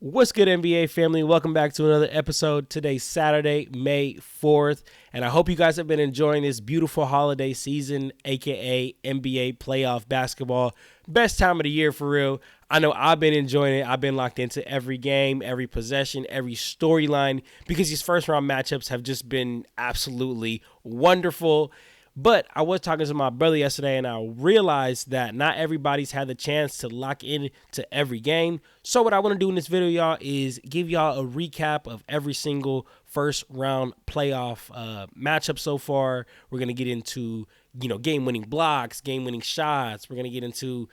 What's good, NBA family? Welcome back to another episode. Today's Saturday, May 4th, and I hope you guys have been enjoying this beautiful holiday season, aka NBA playoff basketball. Best time of the year for real. I know I've been enjoying it. I've been locked into every game, every possession, every storyline because these first round matchups have just been absolutely wonderful. But I was talking to my brother yesterday, and I realized that not everybody's had the chance to lock in to every game. So what I want to do in this video, y'all, is give y'all a recap of every single first round playoff matchup so far. We're going to get into, game-winning blocks, game-winning shots. We're going to get into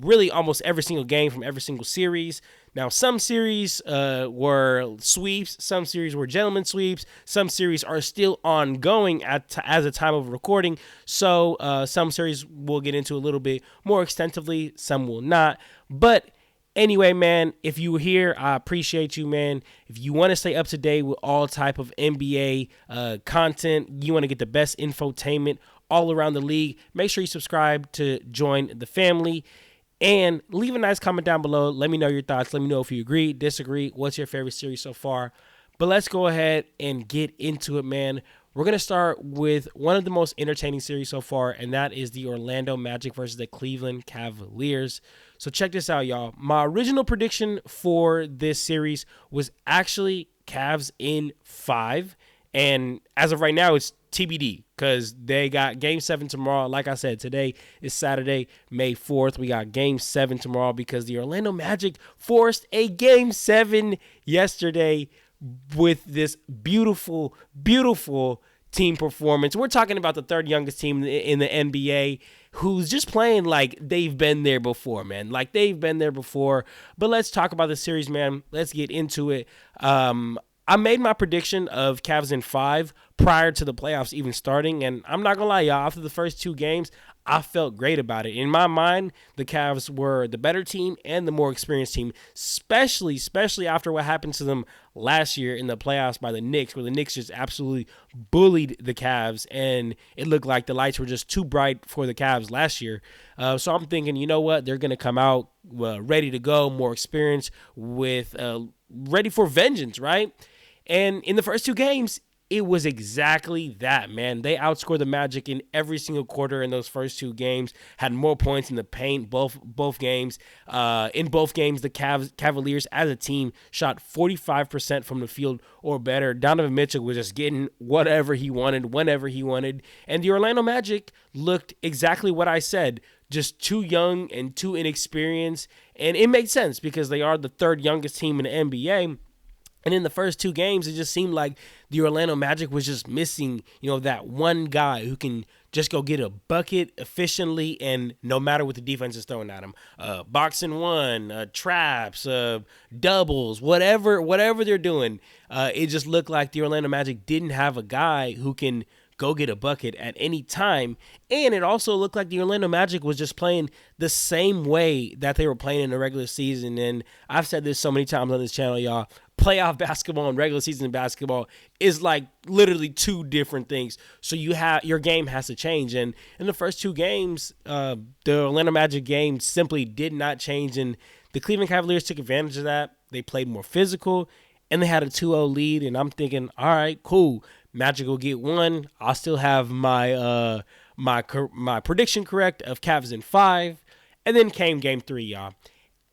really almost every single game from every single series. Now, some series were sweeps. Some series were gentlemen sweeps. Some series are still ongoing as a time of recording. So some series we'll get into a little bit more extensively. Some will not. But anyway, man, if you were here, I appreciate you, man. If you want to stay up to date with all type of NBA content, you want to get the best infotainment all around the league, make sure you subscribe to join the family. And leave a nice comment down below. Let me know your thoughts. Let me know if you agree, disagree. What's your favorite series so far? But let's go ahead and get into it, man. We're going to start with one of the most entertaining series so far, and that is the Orlando Magic versus the Cleveland Cavaliers. So check this out, y'all. My original prediction for this series was actually Cavs in 5. And as of right now, it's TBD because they got Game 7 tomorrow. Like I said, today is Saturday, May 4th. We got Game 7 tomorrow because the Orlando Magic forced a Game 7 yesterday with this beautiful, beautiful team performance. We're talking about the third youngest team in the NBA who's just playing like they've been there before, man. Like they've been there before. But let's talk about the series, man. Let's get into it. I made my prediction of Cavs in 5 prior to the playoffs even starting, and I'm not going to lie, y'all, after the first 2 games, I felt great about it. In my mind, the Cavs were the better team and the more experienced team, especially after what happened to them last year in the playoffs by the Knicks, where the Knicks just absolutely bullied the Cavs, and it looked like the lights were just too bright for the Cavs last year. So I'm thinking, you know what, they're going to come out ready to go, more experienced, with ready for vengeance, right? And in the first 2 games, it was exactly that, man. They outscored the Magic in every single quarter in those first 2 games, had more points in the paint both games. In both games, the Cavaliers as a team shot 45% from the field or better. Donovan Mitchell was just getting whatever he wanted, whenever he wanted. And the Orlando Magic looked exactly what I said, just too young and too inexperienced. And it made sense because they are the third youngest team in the NBA. And in the first 2 games, it just seemed like the Orlando Magic was just missing, that one guy who can just go get a bucket efficiently and no matter what the defense is throwing at him. Boxing one, traps, doubles, whatever they're doing. It just looked like the Orlando Magic didn't have a guy who can go get a bucket at any time. And it also looked like the Orlando Magic was just playing the same way that they were playing in the regular season. And I've said this so many times on this channel, y'all. Playoff basketball and regular season basketball is like literally 2 different things. So your game has to change. And in the first 2 games, the Orlando Magic game simply did not change. And the Cleveland Cavaliers took advantage of that. They played more physical, and they had a 2-0 lead. And I'm thinking, all right, cool. Magic will get 1. I'll still have my my prediction correct of Cavs in 5. And then came Game 3, y'all.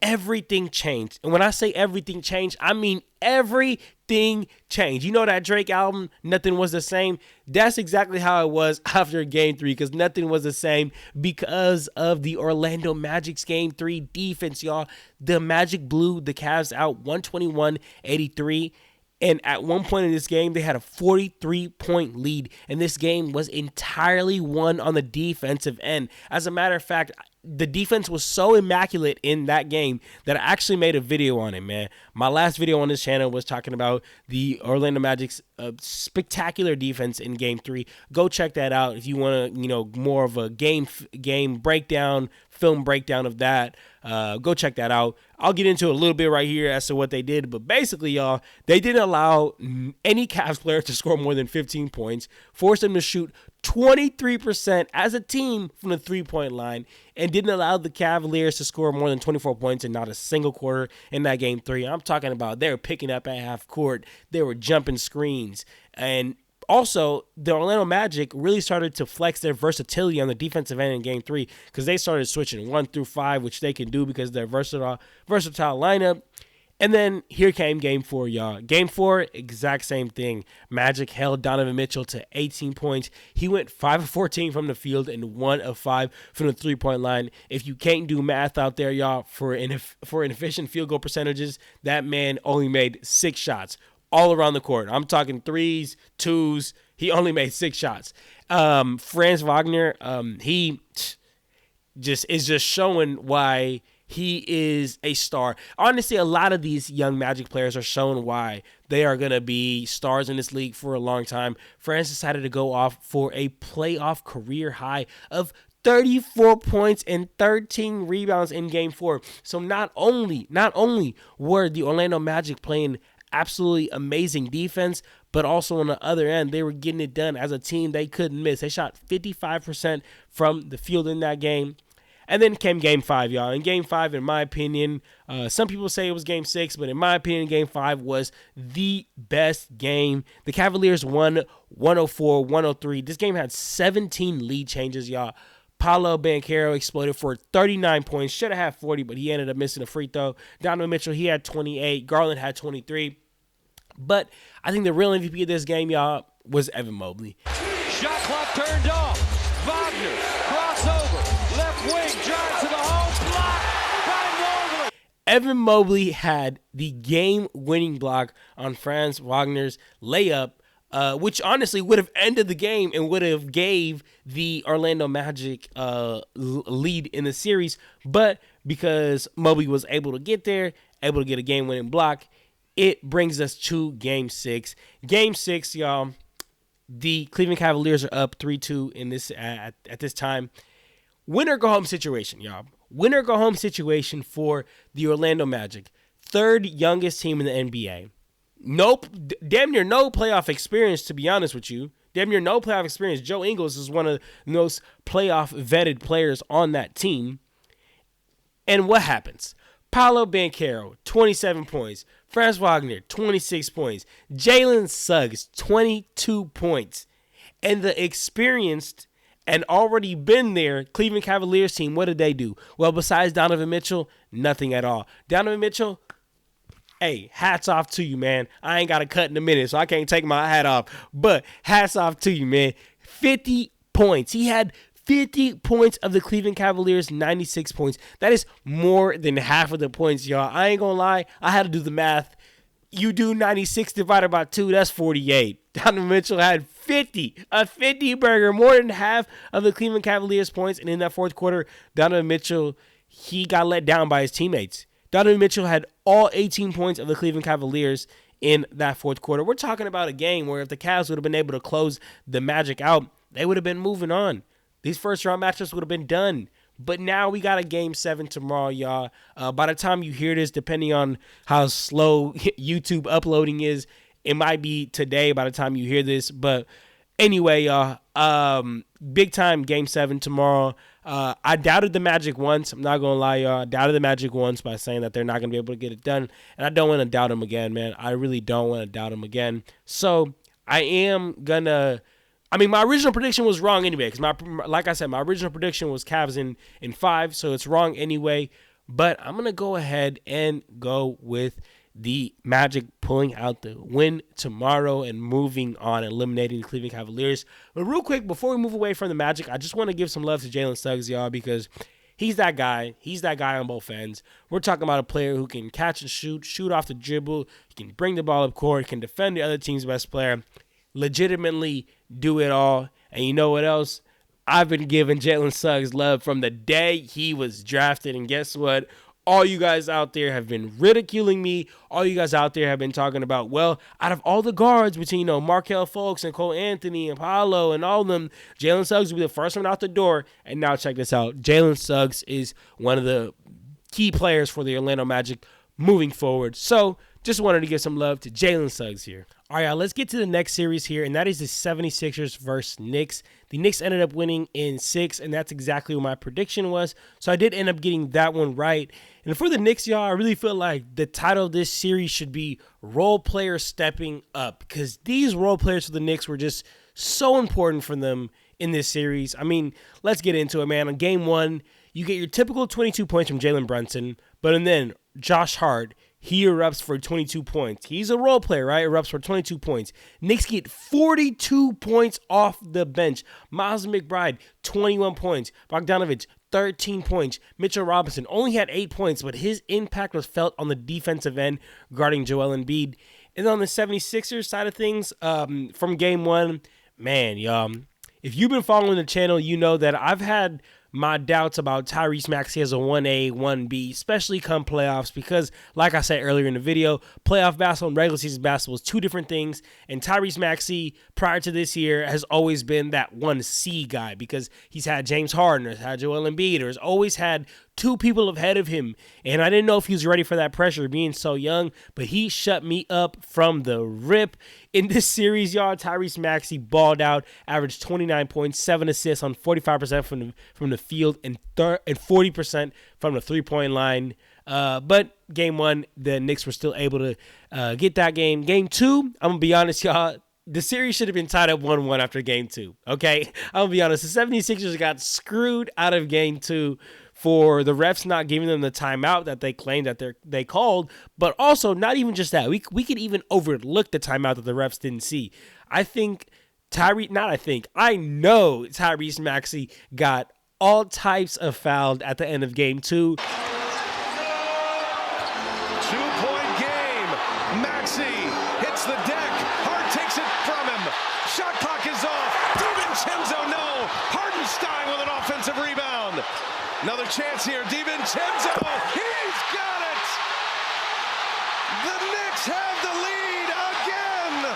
Everything changed. And when I say everything changed, I mean everything changed. You know that Drake album, Nothing Was the Same? That's exactly how it was after Game 3 because nothing was the same because of the Orlando Magic's Game 3 defense, y'all. The Magic blew the Cavs out 121-83. And at one point in this game, they had a 43-point lead. And this game was entirely won on the defensive end. As a matter of fact, the defense was so immaculate in that game that I actually made a video on it, man. My last video on this channel was talking about the Orlando Magic's spectacular defense in Game 3. Go check that out if you want to, more of a game breakdown, film breakdown of that. Go check that out. I'll get into it a little bit right here as to what they did. But basically, y'all, they didn't allow any Cavs player to score more than 15 points, forced them to shoot 23% as a team from the three-point line and didn't allow the Cavaliers to score more than 24 points in not a single quarter in that game 3. I'm talking about they were picking up at half court. They were jumping screens. And also, the Orlando Magic really started to flex their versatility on the defensive end in game 3 because they started switching 1 through 5, which they can do because they're versatile lineup. And then here came game 4, y'all. Game 4, exact same thing. Magic held Donovan Mitchell to 18 points. He went 5 of 14 from the field and 1 of 5 from the three-point line. If you can't do math out there, y'all, for inefficient field goal percentages, that man only made 6 shots all around the court. I'm talking 3s, 2s. He only made 6 shots. Franz Wagner, he is just showing why he is a star. Honestly, a lot of these young Magic players are showing why they are going to be stars in this league for a long time. France decided to go off for a playoff career high of 34 points and 13 rebounds in game 4. So not only were the Orlando Magic playing absolutely amazing defense, but also on the other end, they were getting it done as a team they couldn't miss. They shot 55% from the field in that game. And then came game 5, y'all. In game 5, in my opinion, some people say it was game 6, but in my opinion, game 5 was the best game. The Cavaliers won 104-103. This game had 17 lead changes, y'all. Paolo Banchero exploded for 39 points. Should have had 40, but he ended up missing a free throw. Donovan Mitchell, he had 28. Garland had 23. But I think the real MVP of this game, y'all, was Evan Mobley. Shot clock turned off. Wagner, crossover, left wing, drive to the hole, block by Mobley. Evan Mobley had the game-winning block on Franz Wagner's layup, which honestly would have ended the game and would have gave the Orlando Magic lead in the series. But because Mobley was able to get there, able to get a game-winning block, it brings us to Game 6. Game 6, y'all. The Cleveland Cavaliers are up 3-2 in this at this time. Winner go home situation, y'all. Winner go home situation for the Orlando Magic. Third youngest team in the NBA. Nope, damn near no playoff experience, to be honest with you. Damn near no playoff experience. Joe Ingles is one of the most playoff vetted players on that team. And what happens? Paolo Banchero, 27 points. Franz Wagner, 26 points. Jalen Suggs, 22 points. And the experienced and already been there Cleveland Cavaliers team, what did they do? Well, besides Donovan Mitchell, nothing at all. Donovan Mitchell, hey, hats off to you, man. I ain't got a cut in a minute, so I can't take my hat off. But hats off to you, man. 50 points. He had 50 points of the Cleveland Cavaliers, 96 points. That is more than half of the points, y'all. I ain't gonna lie. I had to do the math. You do 96 divided by 2, that's 48. Donovan Mitchell had 50, a 50 burger, more than half of the Cleveland Cavaliers points. And in that fourth quarter, Donovan Mitchell, he got let down by his teammates. Donovan Mitchell had all 18 points of the Cleveland Cavaliers in that fourth quarter. We're talking about a game where if the Cavs would have been able to close the Magic out, they would have been moving on. These first-round matchups would have been done. But now we got a Game 7 tomorrow, y'all. By the time you hear this, depending on how slow YouTube uploading is, it might be today by the time you hear this. But anyway, y'all, big-time Game 7 tomorrow. I doubted the Magic once. I'm not going to lie, y'all. I doubted the Magic once by saying that they're not going to be able to get it done. And I don't want to doubt them again, man. I really don't want to doubt them again. So I am going to... my original prediction was wrong anyway, because like I said, my original prediction was Cavs in 5, so it's wrong anyway. But I'm going to go ahead and go with the Magic pulling out the win tomorrow and moving on, eliminating the Cleveland Cavaliers. But real quick, before we move away from the Magic, I just want to give some love to Jalen Suggs, y'all, because he's that guy. He's that guy on both ends. We're talking about a player who can catch and shoot off the dribble, he can bring the ball up court, can defend the other team's best player, legitimately do it all. And you know what else? I've been giving Jalen Suggs love from the day he was drafted. And guess what? All you guys out there have been ridiculing me. All you guys out there have been talking about, well, out of all the guards between, Markelle Fultz and Cole Anthony and Paolo and all of them, Jalen Suggs will be the first one out the door. And now check this out. Jalen Suggs is one of the key players for the Orlando Magic moving forward. So just wanted to give some love to Jalen Suggs here. All right, y'all, let's get to the next series here, and that is the 76ers versus Knicks. The Knicks ended up winning in 6, and that's exactly what my prediction was. So I did end up getting that one right. And for the Knicks, y'all, I really feel like the title of this series should be Role Players Stepping Up, because these role players for the Knicks were just so important for them in this series. I mean, let's get into it, man. On game 1, you get your typical 22 points from Jalen Brunson, but then Josh Hart, he erupts for 22 points. He's a role player, right? Erupts for 22 points. Knicks get 42 points off the bench. Miles McBride, 21 points. Bogdanovich, 13 points. Mitchell Robinson only had 8 points, but his impact was felt on the defensive end guarding Joel Embiid. And on the 76ers side of things, from game 1, man, y'all, if you've been following the channel, you know that I've had my doubts about Tyrese Maxey as a 1A, 1B, especially come playoffs, because like I said earlier in the video, playoff basketball and regular season basketball is two different things. And Tyrese Maxey, prior to this year, has always been that 1C guy because he's had James Harden, or he's had Joel Embiid, or has always had two people ahead of him. And I didn't know if he was ready for that pressure being so young, but he shut me up from the rip. In this series, y'all, Tyrese Maxey balled out, averaged 29 points, 7 assists on 45% from the field, and 40% from the three-point line. But game 1, the Knicks were still able to get that game. Game 2, I'm going to be honest, y'all, the series should have been tied up 1-1 after game 2, okay? I'm going to be honest. The 76ers got screwed out of game 2 for the refs not giving them the timeout that they claimed that they called, but also not even just that. We could even overlook the timeout that the refs didn't see. I know Tyrese Maxey got all types of fouled at the end of game 2. 2-point game. Maxey hits the deck. Hart takes it from him. Shot clock is off. DiVincenzo, no. Hardenstein with an offensive rebound. Another chance here. DiVincenzo. He's got it. The Knicks have the lead again.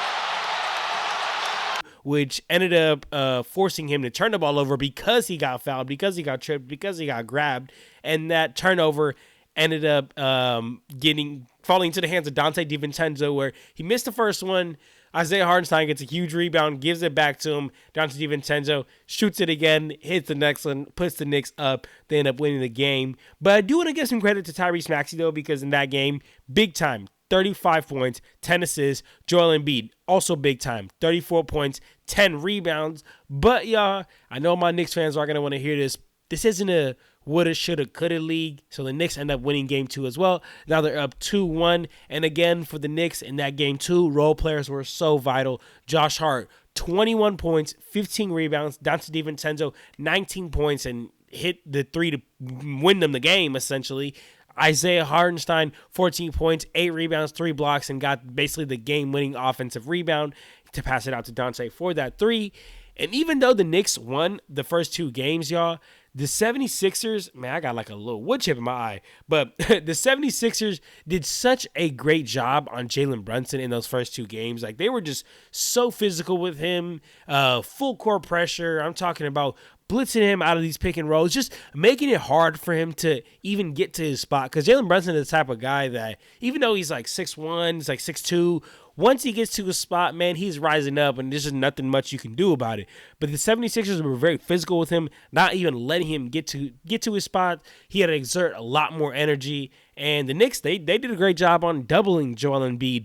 Which ended up forcing him to turn the ball over because he got fouled, because he got tripped, because he got grabbed. And that turnover ended up falling into the hands of Dante DiVincenzo, where he missed the first one. Isaiah Hardenstein gets a huge rebound, gives it back to him. Dante DiVincenzo shoots it again, hits the next one, puts the Knicks up. They end up winning the game. But I do want to give some credit to Tyrese Maxey, though, because in that game, big time, 35 points, 10 assists. Joel Embiid, also big time, 34 points, 10 rebounds. But, y'all, I know my Knicks fans are going to want to hear this. This isn't a woulda, shoulda, coulda league. So the Knicks end up winning game 2 as well. Now they're up 2-1. And again, for the Knicks in that game 2, role players were so vital. Josh Hart, 21 points, 15 rebounds. Dante DiVincenzo, 19 points and hit the 3 to win them the game, essentially. Isaiah Hardenstein, 14 points, 8 rebounds, 3 blocks, and got basically the game-winning offensive rebound to pass it out to Dante for that 3. And even though the Knicks won the first 2 games, y'all, the 76ers, man, I got like a little wood chip in my eye, but the 76ers did such a great job on Jalen Brunson in those first 2 games. Like, they were just so physical with him, full court pressure. I'm talking about blitzing him out of these pick and rolls, just making it hard for him to even get to his spot. Because Jalen Brunson is the type of guy that, even though he's like 6'1", he's like 6'2", once he gets to his spot, man, he's rising up, and there's just nothing much you can do about it. But the 76ers were very physical with him, not even letting him get to his spot. He had to exert a lot more energy. And the Knicks, they did a great job on doubling Joel Embiid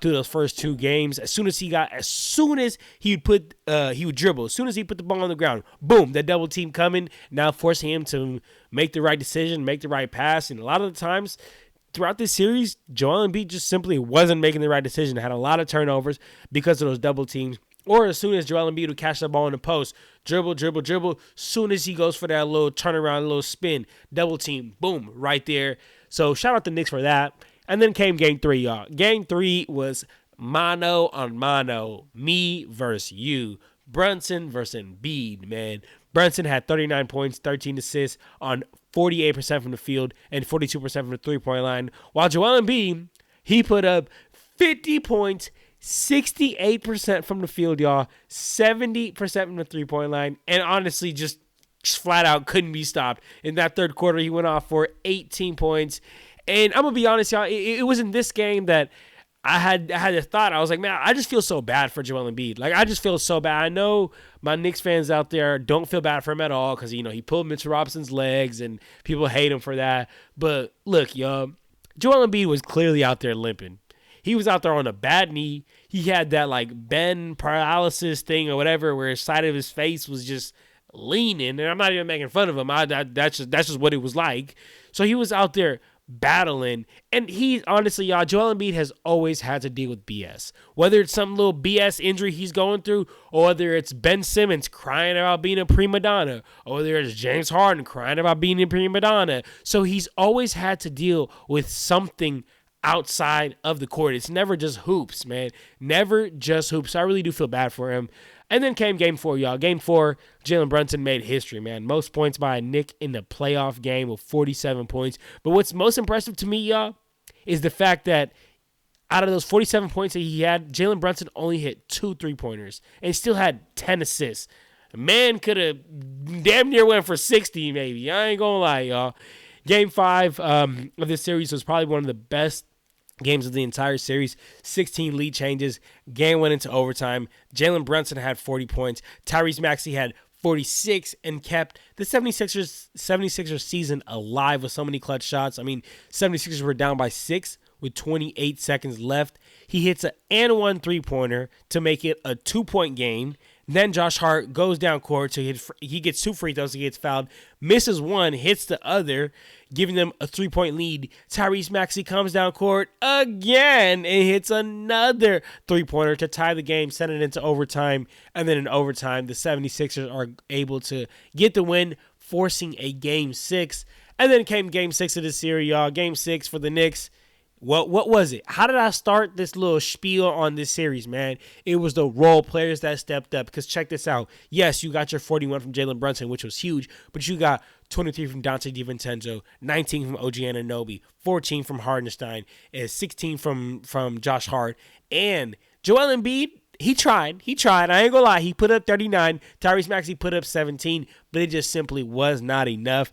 through those first 2 games. As soon as he would dribble, as soon as he put the ball on the ground, boom, that double team coming, now forcing him to make the right decision, make the right pass. And a lot of the times throughout this series, Joel Embiid just simply wasn't making the right decision. Had a lot of turnovers because of those double teams. Or as soon as Joel Embiid would catch the ball in the post, dribble. Soon as he goes for that little turnaround, little spin, double team, boom, right there. So shout out the Knicks for that. And then came game 3, y'all. Game 3 was mano on mano, me versus you. Brunson versus Embiid, man. Brunson had 39 points, 13 assists on 48% from the field and 42% from the three-point line. While Joel Embiid, he put up 50 points, 68% from the field, y'all, 70% from the three-point line, and honestly just flat out couldn't be stopped. In that third quarter, he went off for 18 points, And I'm going to be honest, y'all, it was in this game that I had a thought. I was like, man, I just feel so bad for Joel Embiid. Like, I just feel so bad. I know my Knicks fans out there don't feel bad for him at all because, he pulled Mitchell Robinson's legs and people hate him for that. But look, y'all, Joel Embiid was clearly out there limping. He was out there on a bad knee. He had that, like, Ben paralysis thing or whatever where his side of his face was just leaning. And I'm not even making fun of him. That's just what it was like. So he was out there battling, and he honestly, y'all, Joel Embiid has always had to deal with BS. Whether it's some little BS injury he's going through, or whether it's Ben Simmons crying about being a prima donna, or whether it's James Harden crying about being a prima donna. So he's always had to deal with something outside of the court. It's never just hoops, man. Never just hoops. I really do feel bad for him. And then came game 4, y'all. Game 4, Jalen Brunson made history, man. Most points by a Knick in the playoff game with 47 points. But what's most impressive to me, y'all, is the fact that out of those 47 points that he had, Jalen Brunson only hit 2 3-pointers and still had 10 assists. The man could have damn near went for 60, maybe. I ain't going to lie, y'all. Game 5 of this series was probably one of the best games of the entire series. 16 lead changes. Game went into overtime. Jalen Brunson had 40 points. Tyrese Maxey had 46 and kept the 76ers season alive with so many clutch shots. I mean, 76ers were down by 6 with 28 seconds left. He hits an and 1 3-pointer to make it a 2-point game. Then Josh Hart goes down court, so he gets 2 free throws, he gets fouled, misses 1, hits the other, giving them a 3-point lead. Tyrese Maxey comes down court again and hits another 3-pointer to tie the game, send it into overtime. And then in overtime, the 76ers are able to get the win, forcing a Game 6. And then came Game 6 of the series, y'all. Game 6 for the Knicks. What was it? How did I start this little spiel on this series, man? It was the role players that stepped up. Because check this out. Yes, you got your 41 from Jalen Brunson, which was huge. But you got 23 from Dante DiVincenzo, 19 from OG Anunoby, 14 from Hardenstein, and 16 from Josh Hart. And Joel Embiid, he tried. I ain't gonna lie. He put up 39. Tyrese Maxey put up 17. But it just simply was not enough.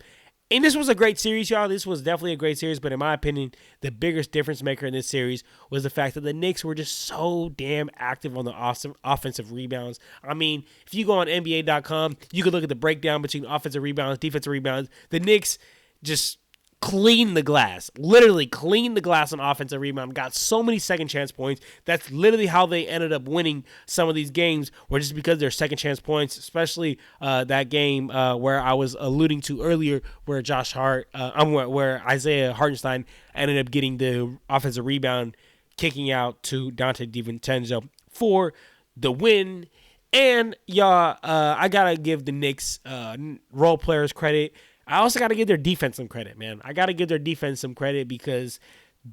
And this was a great series, y'all. This was definitely a great series. But in my opinion, the biggest difference maker in this series was the fact that the Knicks were just so damn active on the awesome offensive rebounds. I mean, if you go on NBA.com, you can look at the breakdown between offensive rebounds, defensive rebounds. The Knicks just cleaned the glass, literally cleaned the glass on offensive rebound, got so many second chance points. That's literally how they ended up winning some of these games, were just because they're second chance points, especially that game where I was alluding to earlier, where where Isaiah Hartenstein ended up getting the offensive rebound, kicking out to Dante DiVincenzo for the win. And y'all, I gotta give the Knicks role players credit. I also got to give their defense some credit, man. I got to give their defense some credit because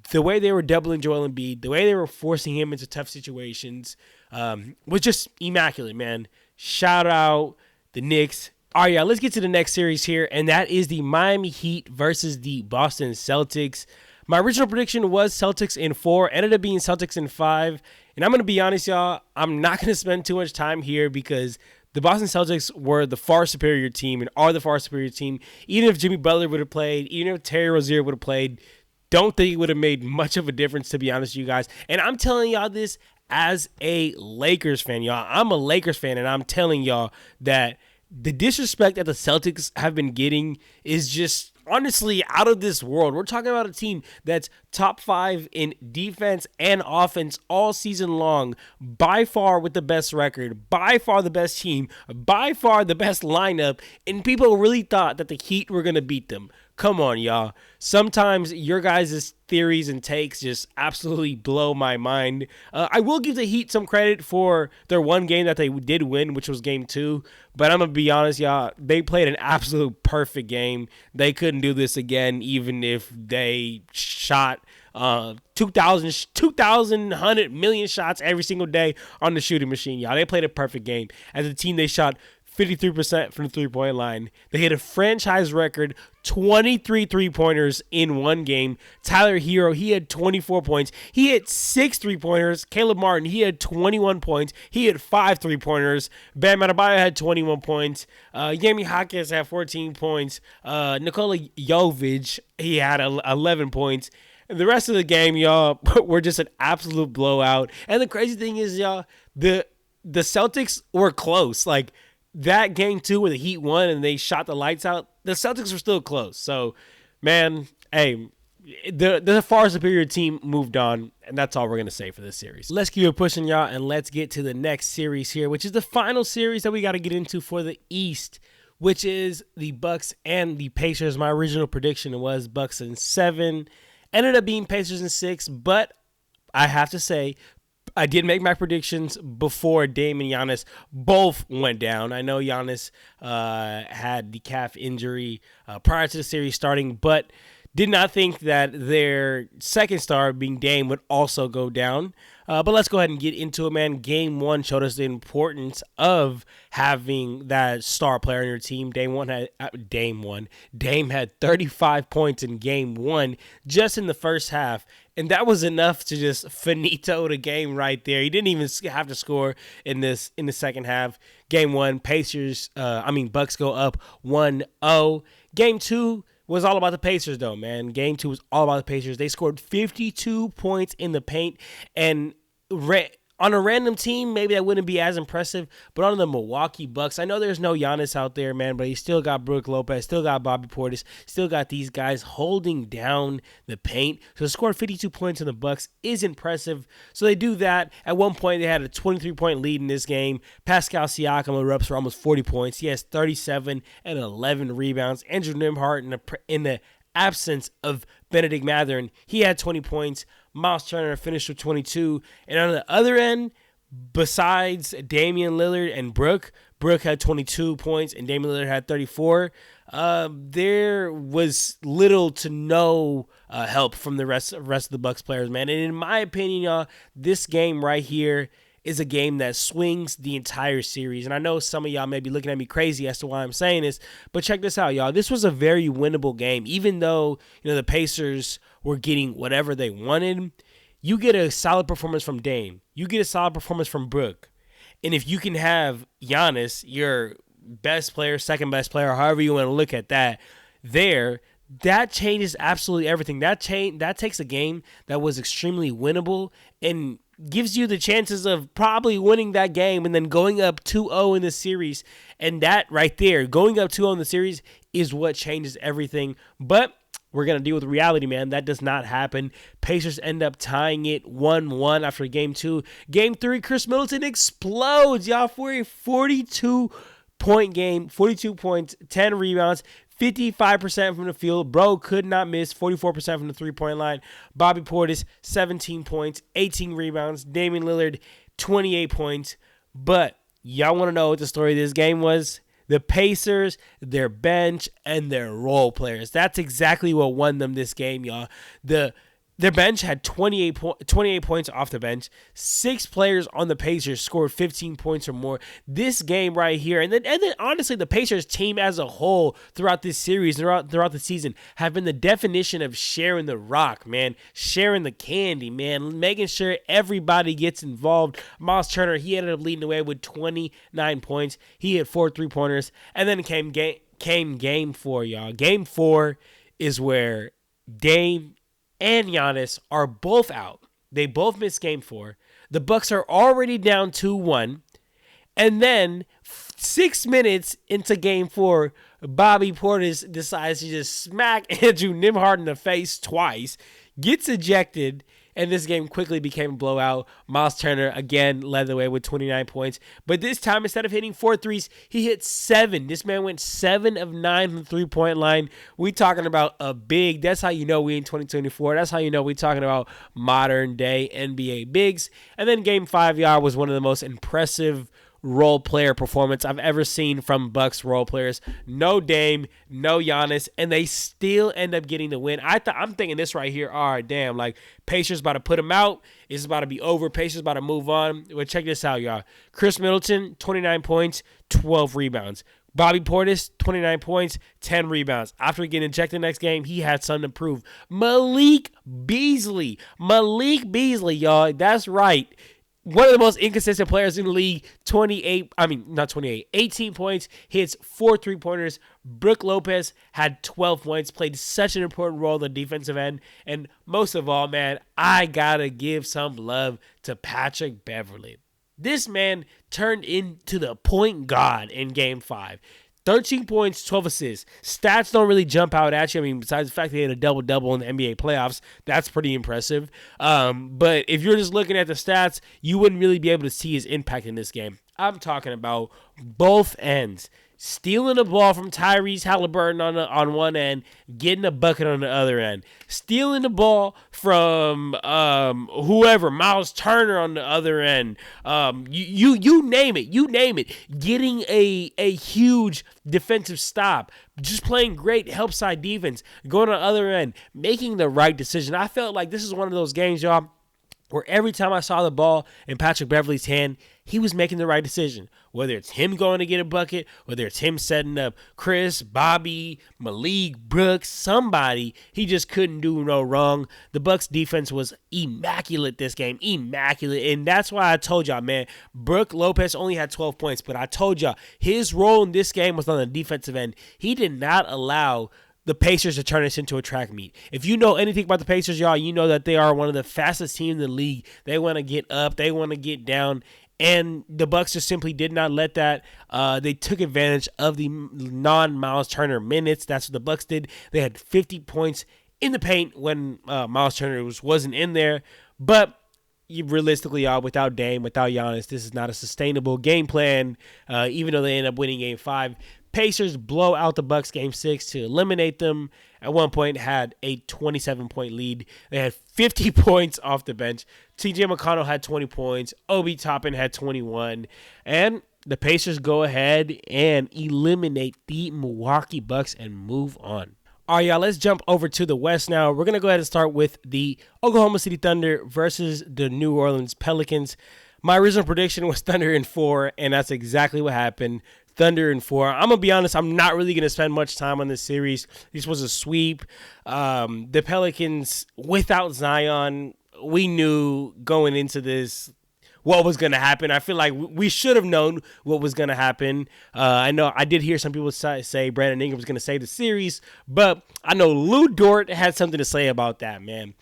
the way they were doubling Joel Embiid, the way they were forcing him into tough situations was just immaculate, man. Shout out the Knicks. All right, y'all, let's get to the next series here, and that is the Miami Heat versus the Boston Celtics. My original prediction was Celtics in 4, ended up being Celtics in 5. And I'm going to be honest, y'all, I'm not going to spend too much time here because the Boston Celtics were the far superior team and are the far superior team. Even if Jimmy Butler would have played, even if Terry Rozier would have played, don't think it would have made much of a difference, to be honest with you guys. And I'm telling y'all this as a Lakers fan, y'all. I'm a Lakers fan, and I'm telling y'all that the disrespect that the Celtics have been getting is just honestly out of this world. We're talking about a team that's top 5 in defense and offense all season long, by far with the best record, by far the best team, by far the best lineup, and people really thought that the Heat were going to beat them. Come on, y'all. Sometimes your guys' theories and takes just absolutely blow my mind. I will give the Heat some credit for their one game that they did win, which was game 2. But I'm going to be honest, y'all. They played an absolute perfect game. They couldn't do this again, even if they shot 2,100 million shots every single day on the shooting machine, y'all. They played a perfect game. As a team, they shot 53% from the three-point line. They hit a franchise record 23 three-pointers in one game. Tyler Hero, he had 24 points. He hit 6 three-pointers. Caleb Martin, he had 21 points. He hit 5 three-pointers. Bam Adebayo had 21 points. Yami Hawkins had 14 points. Nikola Jovic, he had 11 points. And the rest of the game, y'all, were just an absolute blowout. And the crazy thing is, y'all, the Celtics were close. Like, that game 2 where the Heat won and they shot the lights out, the Celtics were still close. So, man, hey, the far superior team moved on, and that's all we're going to say for this series. Let's keep it pushing, y'all, and let's get to the next series here, which is the final series that we got to get into for the East, which is the Bucks and the Pacers. My original prediction was Bucks in 7. Ended up being Pacers in 6, but I have to say, I did make my predictions before Dame and Giannis both went down. I know Giannis had the calf injury prior to the series starting, but did not think that their second star, being Dame, would also go down. But let's go ahead and get into it, man. Game 1 showed us the importance of having that star player on your team. Dame had 35 points in Game 1 just in the first half, and that was enough to just finito the game right there. He didn't even have to score in the second half. Game 1, Bucks go up 1-0. Game 2 was all about the Pacers, though, man. Game 2 was all about the Pacers. They scored 52 points in the paint, and on a random team, maybe that wouldn't be as impressive, but on the Milwaukee Bucks, I know there's no Giannis out there, man, but he still got Brook Lopez, still got Bobby Portis, still got these guys holding down the paint. So to score 52 points in the Bucks is impressive. So they do that. At one point, they had a 23-point lead in this game. Pascal Siakam erupts for almost 40 points. He has 37 and 11 rebounds. Andrew Nembhard in the absence of Benedict Mathurin, he had 20 points. Miles Turner finished with 22. And on the other end, besides Damian Lillard and Brook had 22 points and Damian Lillard had 34. There was little to no help from the rest of the Bucks players, man. And in my opinion, y'all, this game right here is a game that swings the entire series. And I know some of y'all may be looking at me crazy as to why I'm saying this, but check this out, y'all. This was a very winnable game. Even though, the Pacers were getting whatever they wanted, you get a solid performance from Dame. You get a solid performance from Brook. And if you can have Giannis, your best player, second best player, however you want to look at that, that changes absolutely everything. That takes a game that was extremely winnable and gives you the chances of probably winning that game and then going up 2-0 in the series. And that right there, going up 2-0 in the series is what changes everything. But we're going to deal with reality, man. That does not happen. Pacers end up tying it 1-1 after Game 2. Game 3, Chris Middleton explodes, y'all, for a 42-point game. 42 points, 10 rebounds, 55% from the field. Bro could not miss. 44% from the three-point line. Bobby Portis, 17 points, 18 rebounds. Damian Lillard, 28 points. But y'all want to know what the story of this game was? The Pacers, their bench, and their role players. That's exactly what won them this game, y'all. Their bench had 28 points off the bench. 6 players on the Pacers scored 15 points or more. This game right here, and then honestly, the Pacers team as a whole throughout this series, throughout the season, have been the definition of sharing the rock, man. Sharing the candy, man. Making sure everybody gets involved. Miles Turner, he ended up leading the way with 29 points. He hit 4 3-pointers. And then came game 4, y'all. Game 4 is where Dame and Giannis are both out. They both missed Game 4. The Bucks are already down 2-1. And then 6 minutes into Game 4, Bobby Portis decides to just smack Andrew Nembhard in the face twice, gets ejected, and this game quickly became a blowout. Miles Turner, again, led the way with 29 points. But this time, instead of hitting 4 threes, he hit 7. This man went 7 of 9 from the three-point line. We talking about a big. That's how you know we in 2024. That's how you know we talking about modern-day NBA bigs. And then Game 5, y'all, was one of the most impressive role player performance I've ever seen from Bucks role players. No Dame, no Giannis, and they still end up getting the win. I'm thinking this right here. All right, damn, like Pacers about to put him out. It's about to be over. Pacers about to move on. Well, check this out, y'all. Chris Middleton, 29 points, 12 rebounds. Bobby Portis, 29 points, 10 rebounds. After getting injected the next game, he had something to prove. Malik Beasley, y'all. That's right. One of the most inconsistent players in the league, 18 points, hits 4 3-pointers. Brook Lopez had 12 points, played such an important role on the defensive end. And most of all, man, I got to give some love to Patrick Beverley. This man turned into the point god in Game 5. 13 points, 12 assists. Stats don't really jump out at you. I mean, besides the fact that he had a double-double in the NBA playoffs, that's pretty impressive. But if you're just looking at the stats, you wouldn't really be able to see his impact in this game. I'm talking about both ends. Stealing the ball from Tyrese Halliburton on one end, getting a bucket on the other end. Stealing the ball from whoever, Miles Turner on the other end. You name it. Getting a huge defensive stop. Just playing great help side defense. Going on the other end, making the right decision. I felt like this is one of those games, y'all, where every time I saw the ball in Patrick Beverley's hand, he was making the right decision. Whether it's him going to get a bucket, whether it's him setting up Chris, Bobby, Malik, Brooks, somebody, he just couldn't do no wrong. The Bucks defense was immaculate this game, immaculate. And that's why I told y'all, man, Brook Lopez only had 12 points, but I told y'all his role in this game was on the defensive end. He did not allow the Pacers to turn this into a track meet. If you know anything about the Pacers, y'all, you know that they are one of the fastest teams in the league. They want to get up. They want to get down. And the Bucks just simply did not let that. They took advantage of the non-Miles Turner minutes. That's what the Bucks did. They had 50 points in the paint when Miles Turner wasn't in there. But realistically, y'all, without Dame, without Giannis, this is not a sustainable game plan, even though they end up winning Game 5. Pacers blow out the Bucks Game 6 to eliminate them. At one point, had a 27-point lead. They had 50 points off the bench. T.J. McConnell had 20 points. Obi Toppin had 21. And the Pacers go ahead and eliminate the Milwaukee Bucks and move on. All right, y'all, let's jump over to the West now. We're going to go ahead and start with the Oklahoma City Thunder versus the New Orleans Pelicans. My original prediction was Thunder in 4, and that's exactly what happened. Thunder in 4. I'm going to be honest, I'm not really going to spend much time on this series. This was a sweep. The Pelicans, without Zion, we knew going into this what was going to happen. I feel like we should have known what was going to happen. I know I did hear some people say Brandon Ingram was going to save the series, but I know Lou Dort had something to say about that, man.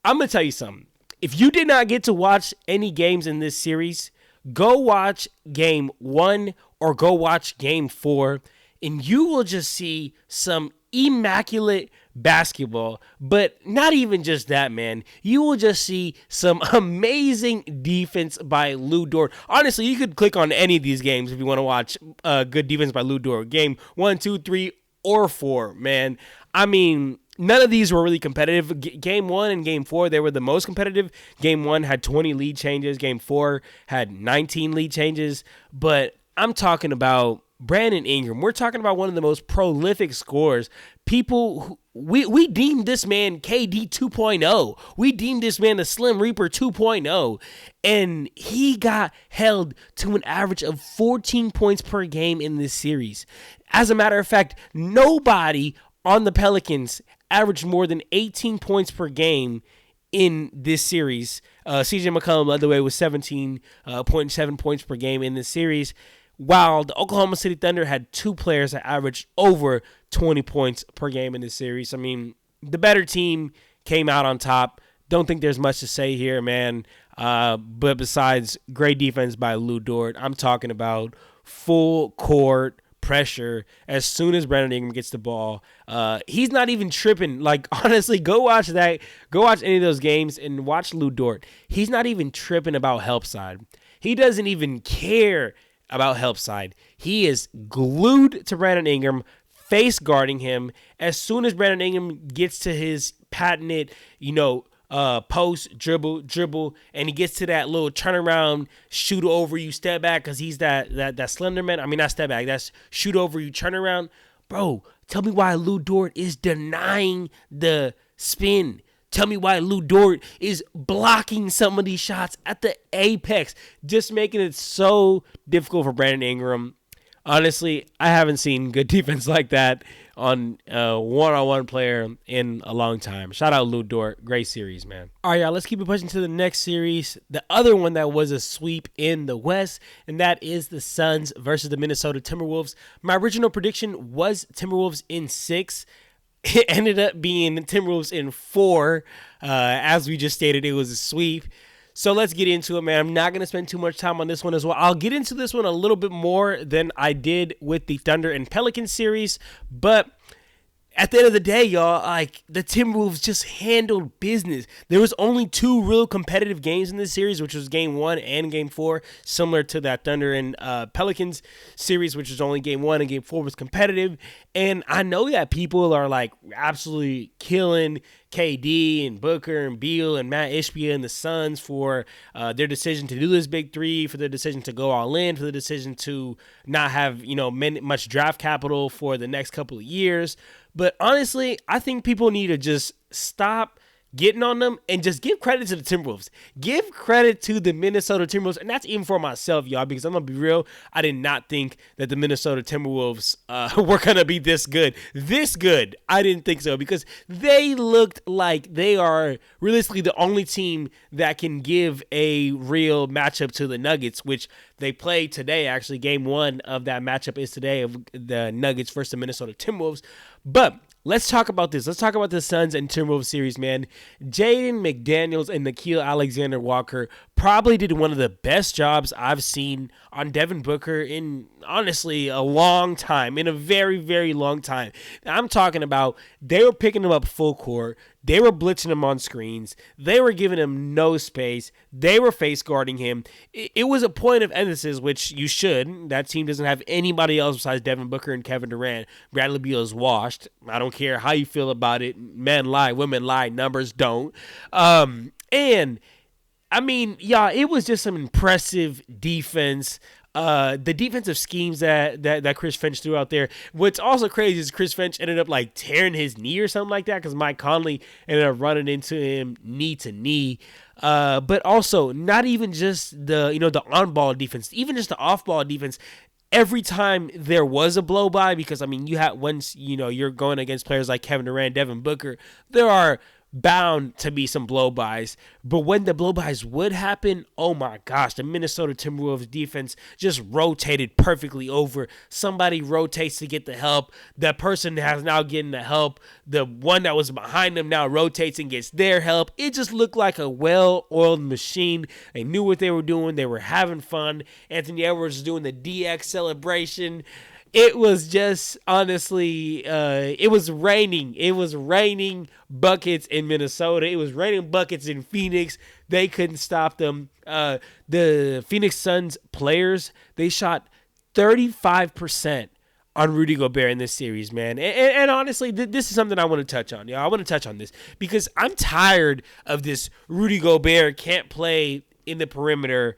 I'm going to tell you something. If you did not get to watch any games in this series, go watch Game 1 or go watch Game 4, and you will just see some immaculate basketball. But not even just that, man. You will just see some amazing defense by Lou Dort. Honestly, you could click on any of these games if you want to watch good defense by Lou Dort. Game 1, 2, 3, or 4, man. I mean, none of these were really competitive. Game 1 and Game 4, they were the most competitive. Game 1 had 20 lead changes. Game 4 had 19 lead changes. But I'm talking about Brandon Ingram. We're talking about one of the most prolific scorers. People, we deemed this man KD 2.0. We deemed this man the Slim Reaper 2.0. And he got held to an average of 14 points per game in this series. As a matter of fact, nobody on the Pelicans averaged more than 18 points per game in this series. CJ McCollum led the way with 17.7 points per game in this series, while the Oklahoma City Thunder had two players that averaged over 20 points per game in this series. I mean, the better team came out on top. Don't think there's much to say here, man. But besides great defense by Lou Dort, I'm talking about full court pressure as soon as Brandon Ingram gets the ball. He's not even tripping. Like, honestly, go watch that. Go watch any of those games and watch Lou Dort. He's not even tripping about help side. He doesn't even care about help side. He is glued to Brandon Ingram, face guarding him. As soon as Brandon Ingram gets to his patented, post, dribble, and he gets to that little turnaround, shoot over you, step back, because he's that slender man. I mean, not step back, that's shoot over you, turnaround. Bro, tell me why Lou Dort is denying the spin. Tell me why Lou Dort is blocking some of these shots at the apex, just making it so difficult for Brandon Ingram. Honestly, I haven't seen good defense like that on a one-on-one player in a long time. Shout out Lou Dort. Great series, man. All right, y'all, let's keep it pushing to the next series. The other one that was a sweep in the West, and that is the Suns versus the Minnesota Timberwolves. My original prediction was Timberwolves in 6. It ended up being Timberwolves in 4. As we just stated, it was a sweep. So let's get into it, man. I'm not going to spend too much time on this one as well. I'll get into this one a little bit more than I did with the Thunder and Pelicans series. But at the end of the day, y'all, like, the Timberwolves just handled business. There was only 2 real competitive games in this series, which was Game 1 and Game 4, similar to that Thunder and Pelicans series, which was only Game 1 and Game 4 was competitive. And I know that people are, like, absolutely killing KD and Booker and Beal and Matt Ishbia and the Suns for their decision to do this big 3, for their decision to go all in, for the decision to not have, much draft capital for the next couple of years. But honestly, I think people need to just stop getting on them and just give credit to the Timberwolves. Give credit to the Minnesota Timberwolves, and that's even for myself, y'all, because I'm going to be real. I did not think that the Minnesota Timberwolves were going to be this good. This good. I didn't think so, because they looked like they are realistically the only team that can give a real matchup to the Nuggets, which they play today. Actually, Game 1 of that matchup is today, of the Nuggets versus the Minnesota Timberwolves. But let's talk about this. Let's talk about the Suns and Timberwolves series, man. Jaden McDaniels and Nickeil Alexander-Walker probably did one of the best jobs I've seen on Devin Booker in, honestly, a long time, in a very, very long time. I'm talking about they were picking him up full court. They were blitzing him on screens. They were giving him no space. They were face guarding him. It was a point of emphasis, which you should. That team doesn't have anybody else besides Devin Booker and Kevin Durant. Bradley Beal is washed. I don't care how you feel about it. Men lie, women lie, numbers don't. And I mean, yeah, it was just some impressive defense. The defensive schemes that Chris Finch threw out there. What's also crazy is Chris Finch ended up like tearing his knee or something like that, because Mike Conley ended up running into him knee to knee. But also not even just the on-ball defense, even just the off-ball defense. Every time there was a blow by, because I mean, once you're going against players like Kevin Durant, Devin Booker, there are bound to be some blow-bys. But when the blow-bys would happen, oh my gosh, the Minnesota Timberwolves defense just rotated perfectly over. Somebody rotates to get the help. That person has now getting the help. The one that was behind them now rotates and gets their help. It just looked like a well-oiled machine. They knew what they were doing. They were having fun. Anthony Edwards was doing the DX celebration. It was just, honestly, it was raining. It was raining buckets in Minnesota. It was raining buckets in Phoenix. They couldn't stop them. The Phoenix Suns players, they shot 35% on Rudy Gobert in this series, man. And honestly, this is something I want to touch on. I want to touch on this because I'm tired of this Rudy Gobert can't play in the perimeter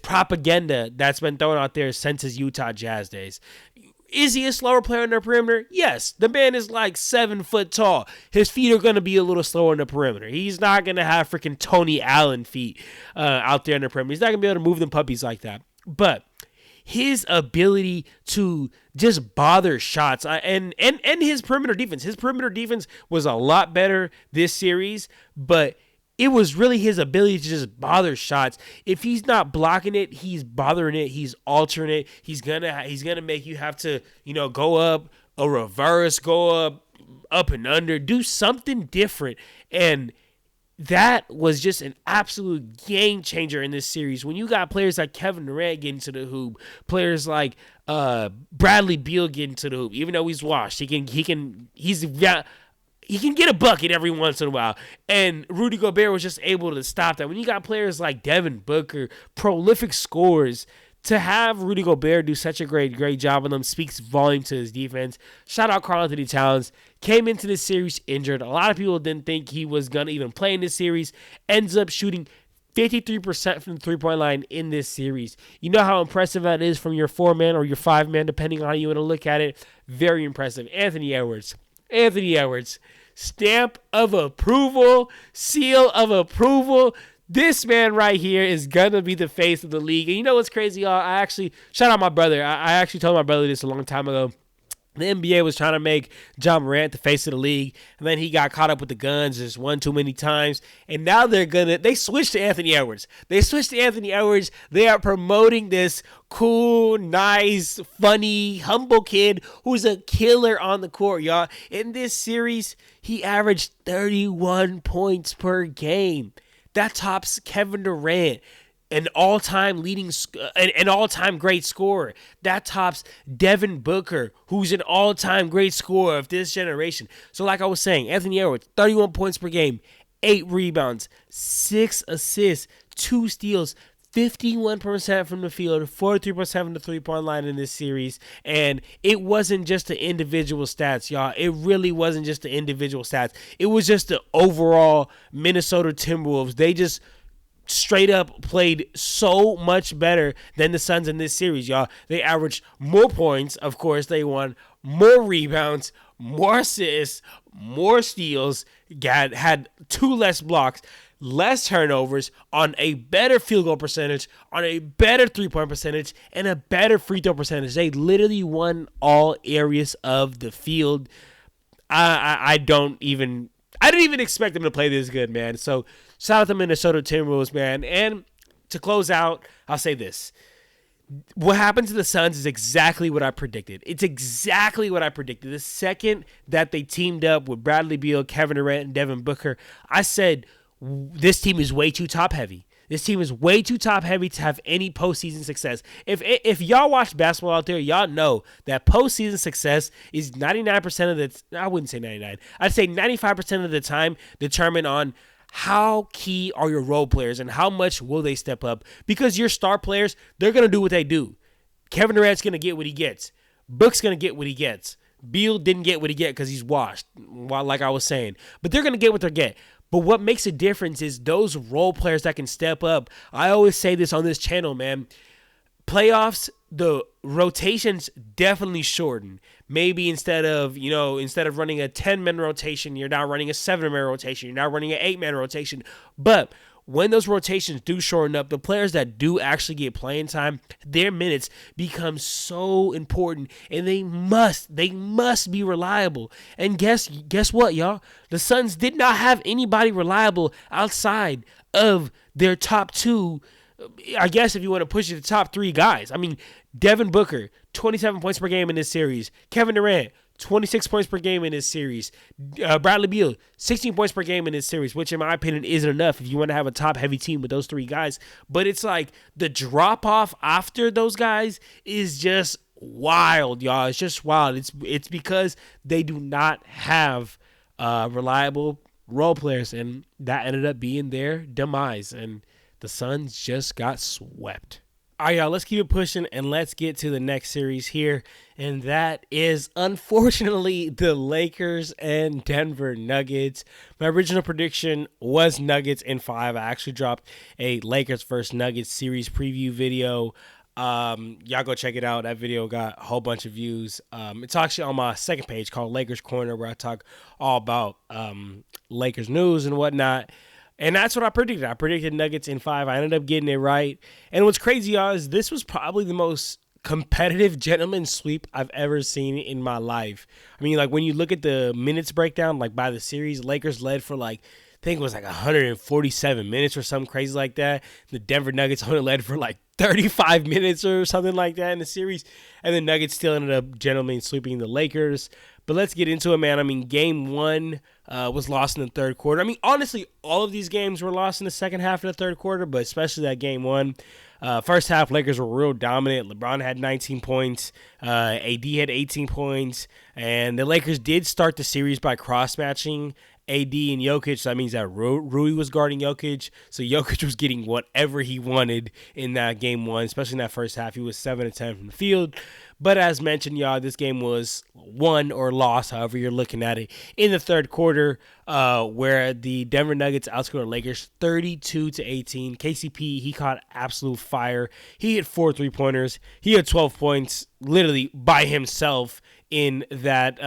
propaganda that's been thrown out there since his Utah Jazz days. Is he a slower player in the perimeter? Yes. The man is like 7 foot tall. His feet are going to be a little slower in the perimeter. He's not going to have freaking Tony Allen feet out there in the perimeter. He's not going to be able to move them puppies like that. But his ability to just bother shots and his perimeter defense. His perimeter defense was a lot better this series, but it was really his ability to just bother shots. If he's not blocking it, he's bothering it. He's altering it. He's gonna make you have to, go up a reverse, go up and under, do something different. And that was just an absolute game changer in this series. When you got players like Kevin Durant getting to the hoop, players like Bradley Beal getting to the hoop, even though he's washed, he can get a bucket every once in a while. And Rudy Gobert was just able to stop that. When you got players like Devin Booker, prolific scorers, to have Rudy Gobert do such a great job on them speaks volume to his defense. Shout out Karl-Anthony Towns. Came into this series injured. A lot of people didn't think he was going to even play in this series. Ends up shooting 53% from the three-point line in this series. You know how impressive that is from your 4-man or your 5-man, depending on how you want to look at it. Very impressive. Anthony Edwards. Stamp of approval. Seal of approval. This man right here is going to be the face of the league. And you know what's crazy, y'all? I actually, shout out my brother. I actually told my brother this a long time ago. The NBA was trying to make John Morant the face of the league, and then he got caught up with the guns just one too many times. And now they switched to Anthony Edwards. They are promoting this cool, nice, funny, humble kid who's a killer on the court, y'all. In this series, he averaged 31 points per game. That tops Kevin Durant, an all-time great scorer. That tops Devin Booker, who's an all-time great scorer of this generation. So like I was saying, Anthony Edwards, 31 points per game, 8 rebounds, 6 assists, 2 steals, 51% from the field, 43% from the three-point line in this series. And it wasn't just the individual stats, y'all. It really wasn't just the individual stats. It was just the overall Minnesota Timberwolves. They just straight up played so much better than the Suns in this series, y'all. They averaged more points. Of course, they won more rebounds, more assists, more steals, had 2 less blocks, less turnovers, on a better field goal percentage, on a better three-point percentage, and a better free throw percentage. They literally won all areas of the field. I didn't even expect them to play this good, man. So shout out to Minnesota Timberwolves, man. And to close out, I'll say this. What happened to the Suns is exactly what I predicted. It's exactly what I predicted. The second that they teamed up with Bradley Beal, Kevin Durant, and Devin Booker, I said, this team is way too top-heavy. This team is way too top-heavy to have any postseason success. If y'all watch basketball out there, y'all know that postseason success is 99% of the – I wouldn't say 99. I'd say 95% of the time determined on how key are your role players and how much will they step up. Because your star players, they're going to do what they do. Kevin Durant's going to get what he gets. Book's going to get what he gets. Beal didn't get what he get because he's washed, like I was saying. But they're going to get what they get. But what makes a difference is those role players that can step up. I always say this on this channel, man. Playoffs, the rotations definitely shorten. Maybe instead of running a 10-man rotation, you're now running a 7-man rotation. You're now running an 8-man rotation. But when those rotations do shorten up, the players that do actually get playing time, their minutes become so important, and they must be reliable. And guess what, y'all? The Suns did not have anybody reliable outside of their top 2. I guess if you want to push it to top 3 guys. I mean, Devin Booker, 27 points per game in this series. Kevin Durant, 26 points per game in this series. Bradley Beal, 16 points per game in this series, which in my opinion isn't enough if you want to have a top-heavy team with those 3 guys. But it's like the drop-off after those guys is just wild, y'all. It's just wild. It's because they do not have reliable role players, and that ended up being their demise. And the Suns just got swept. All right, y'all, let's keep it pushing, and let's get to the next series here, and that is, unfortunately, the Lakers and Denver Nuggets. My original prediction was Nuggets in 5. I actually dropped a Lakers versus Nuggets series preview video. Y'all go check it out. That video got a whole bunch of views. It's actually on my second page called Lakers Corner, where I talk all about Lakers news and whatnot. And that's what I predicted. I predicted Nuggets in 5. I ended up getting it right. And what's crazy, y'all, is this was probably the most competitive gentleman sweep I've ever seen in my life. I mean, like, when you look at the minutes breakdown, like, by the series, Lakers led for, like, I think it was like 147 minutes or something crazy like that. The Denver Nuggets only led for, like, 35 minutes or something like that in the series. And the Nuggets still ended up gentlemen sweeping the Lakers. But let's get into it, man. I mean, game 1 was lost in the third quarter. I mean, honestly, all of these games were lost in the second half of the third quarter, but especially that game 1. First half, Lakers were real dominant. LeBron had 19 points. AD had 18 points. And the Lakers did start the series by cross-matching AD and Jokic. So that means that Rui was guarding Jokic. So Jokic was getting whatever he wanted in that game one, especially in that first half. He was 7 of 10 from the field. But as mentioned, y'all, this game was won or lost, however you're looking at it, in the third quarter, where the Denver Nuggets outscored the Lakers 32-18. KCP, he caught absolute fire. He hit 4 3-pointers. He had 12 points literally by himself in that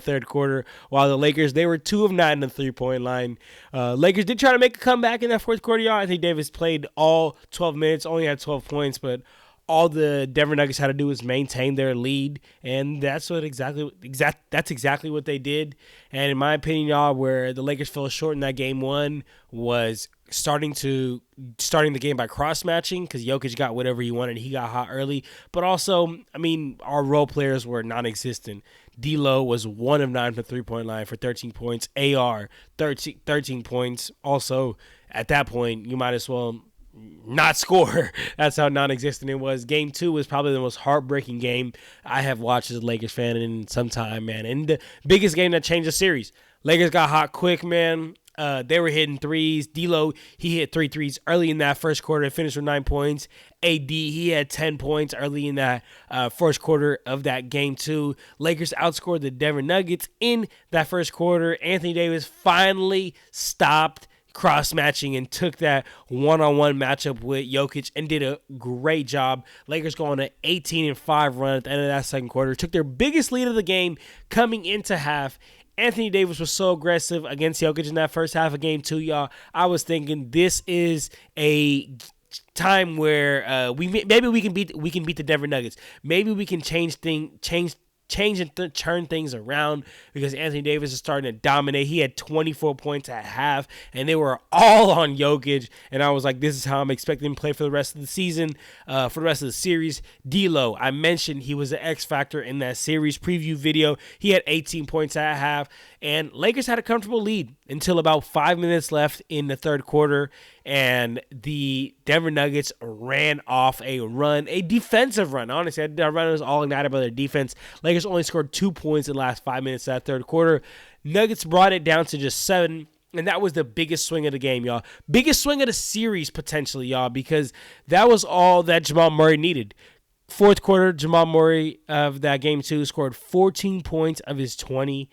third quarter, while the Lakers, they were 2 of 9 in the 3-point line. Lakers did try to make a comeback in that fourth quarter, y'all. Anthony Davis played all 12 minutes, only had 12 points, but all the Denver Nuggets had to do was maintain their lead, and that's exactly what they did. And in my opinion, y'all, where the Lakers fell short in that game one was starting the game by cross-matching, because Jokic got whatever he wanted. He got hot early. But also, I mean, our role players were non-existent. D'Lo was 1 of 9 from the 3-point line for 13 points. AR, 13 points. Also, at that point, you might as well not score. That's how non-existent it was. Game 2 was probably the most heartbreaking game I have watched as a Lakers fan in some time, man. And the biggest game that changed the series. Lakers got hot quick, man. They were hitting threes. D'Lo, he hit 3 threes early in that first quarter, finished with 9 points. AD, he had 10 points early in that first quarter of that game 2. Lakers outscored the Denver Nuggets in that first quarter. Anthony Davis finally stopped cross-matching and took that one-on-one matchup with Jokic and did a great job. Lakers go on an 18-5 run at the end of that second quarter. Took their biggest lead of the game coming into half. Anthony Davis was so aggressive against Jokic in that first half of game 2, y'all. I was thinking this is a time where maybe we can beat the Denver Nuggets. Maybe we can change and turn things around, because Anthony Davis is starting to dominate. He had 24 points at half, and they were all on Jokic. And I was like, this is how I'm expecting him to play for the rest of the season, for the rest of the series. D'Lo, I mentioned he was an X factor in that series preview video. He had 18 points at half, and Lakers had a comfortable lead until about 5 minutes left in the third quarter, and the Denver Nuggets ran off a run, a defensive run. Honestly, that run was all ignited by their defense. Lakers only scored 2 points in the last 5 minutes of that third quarter. Nuggets brought it down to just 7, and that was the biggest swing of the game, y'all. Biggest swing of the series, potentially, y'all, because that was all that Jamal Murray needed. Fourth quarter, Jamal Murray of that game 2 scored 14 points of his 20,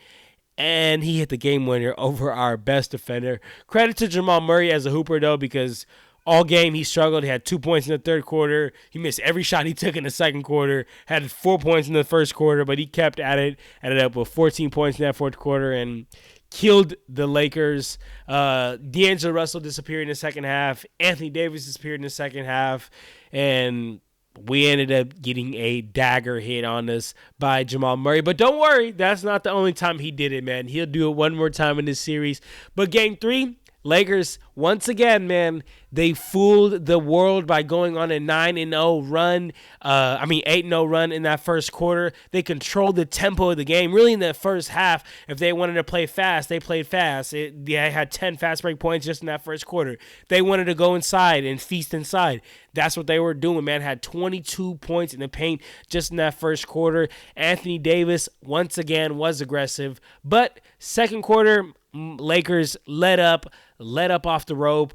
and he hit the game winner over our best defender. Credit to Jamal Murray as a hooper, though, because all game he struggled. He had 2 points in the third quarter. He missed every shot he took in the second quarter. Had 4 points in the first quarter, but he kept at it. Ended up with 14 points in that fourth quarter and killed the Lakers. D'Angelo Russell disappeared in the second half. Anthony Davis disappeared in the second half. And we ended up getting a dagger hit on us by Jamal Murray. But don't worry, that's not the only time he did it, man. He'll do it one more time in this series. But game 3, Lakers, once again, man, they fooled the world by going on a 9-0 run. 8-0 run in that first quarter. They controlled the tempo of the game. Really, in the first half, if they wanted to play fast, they played fast. They had 10 fast break points just in that first quarter. They wanted to go inside and feast inside. That's what they were doing, man. Had 22 points in the paint just in that first quarter. Anthony Davis, once again, was aggressive. But second quarter, Lakers let up off the rope,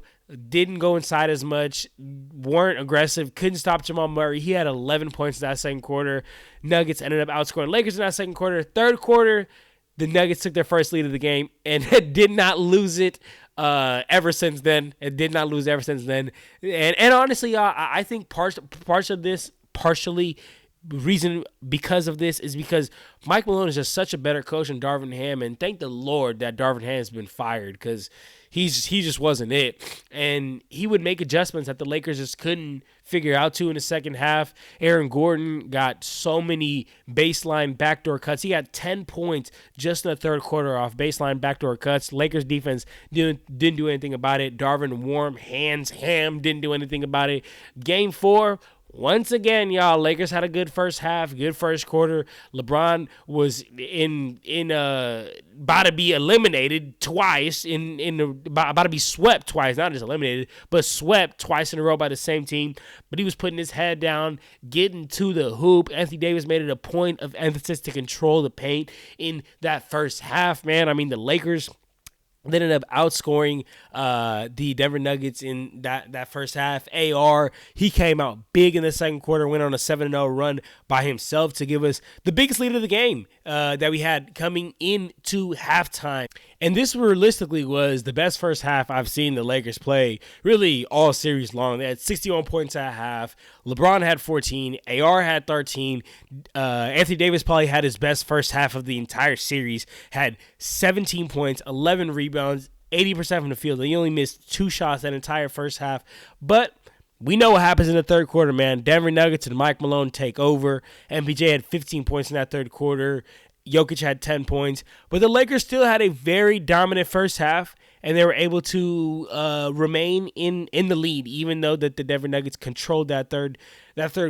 didn't go inside as much, weren't aggressive, couldn't stop Jamal Murray. He had 11 points in that second quarter. Nuggets ended up outscoring Lakers in that second quarter. Third quarter, the Nuggets took their first lead of the game and did not lose it ever since then. It did not lose ever since then. And honestly, I think partially reason because of this is because Mike Malone is just such a better coach than Darvin Ham, and thank the Lord that Darvin Ham has been fired, because he just wasn't it. And he would make adjustments that the Lakers just couldn't figure out to in the second half. Aaron Gordon got so many baseline backdoor cuts. He got 10 points just in the third quarter off baseline backdoor cuts. Lakers defense didn't do anything about it. Darvin Ham didn't do anything about it. Game 4, Once again, y'all, Lakers had a good first half, good first quarter. LeBron was about to be eliminated twice about to be swept twice, not just eliminated, but swept twice in a row by the same team. But he was putting his head down, getting to the hoop. Anthony Davis made it a point of emphasis to control the paint in that first half, man. I mean, the Lakers, they ended up outscoring the Denver Nuggets in that first half. AR, he came out big in the second quarter, went on a 7-0 run by himself to give us the biggest lead of the game that we had coming into halftime. And this realistically was the best first half I've seen the Lakers play really all series long. They had 61 points at half. LeBron had 14. AR had 13. Anthony Davis probably had his best first half of the entire series. Had 17 points, 11 rebounds, 80% from the field. He only missed 2 shots that entire first half. But we know what happens in the third quarter, man. Denver Nuggets and Mike Malone take over. MPJ had 15 points in that third quarter. Jokic had 10 points. But the Lakers still had a very dominant first half, and they were able to remain in the lead, even though that the Denver Nuggets controlled that third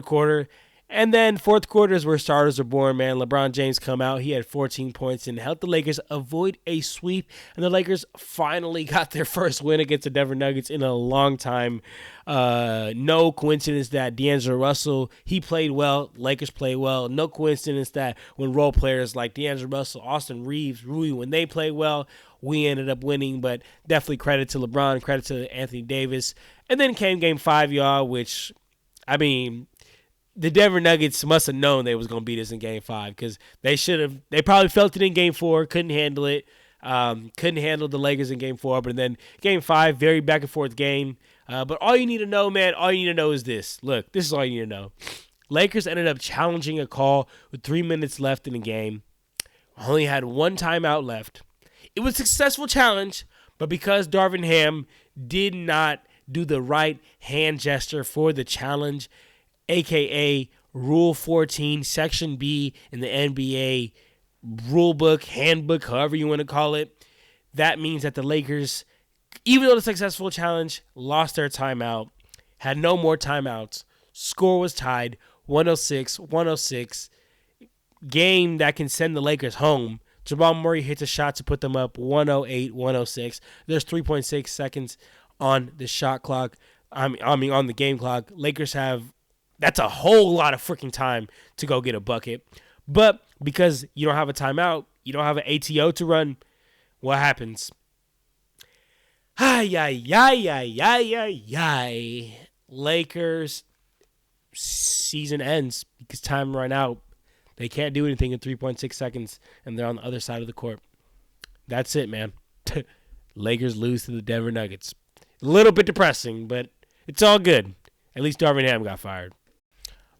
quarter. And then fourth quarter is where starters are born, man. LeBron James come out. He had 14 points and helped the Lakers avoid a sweep. And the Lakers finally got their first win against the Denver Nuggets in a long time. No coincidence that D'Angelo Russell, he played well. Lakers played well. No coincidence that when role players like D'Angelo Russell, Austin Reeves, Rui, when they play well, we ended up winning. But definitely credit to LeBron, credit to Anthony Davis. And then came game 5, y'all, which, I mean, the Denver Nuggets must have known they was going to beat us in game 5 because they probably felt it in game 4, couldn't handle it, couldn't handle the Lakers in game 4. But then game 5, very back and forth game. But all you need to know, man, all you need to know is this. Look, this is all you need to know. Lakers ended up challenging a call with 3 minutes left in the game. Only had 1 timeout left. It was a successful challenge, but because Darvin Ham did not do the right hand gesture for the challenge, a.k.a. Rule 14, Section B in the NBA rulebook, handbook, however you want to call it. That means that the Lakers, even though the successful challenge, lost their timeout, had no more timeouts. Score was tied, 106-106. Game that can send the Lakers home. Jamal Murray hits a shot to put them up 108-106. There's 3.6 seconds on the shot clock. I mean on the game clock. Lakers have, that's a whole lot of freaking time to go get a bucket. But because you don't have a timeout, you don't have an ATO to run, what happens? Lakers season ends because time ran out. They can't do anything in 3.6 seconds, and they're on the other side of the court. That's it, man. Lakers lose to the Denver Nuggets. A little bit depressing, but it's all good. At least Darvin Ham got fired.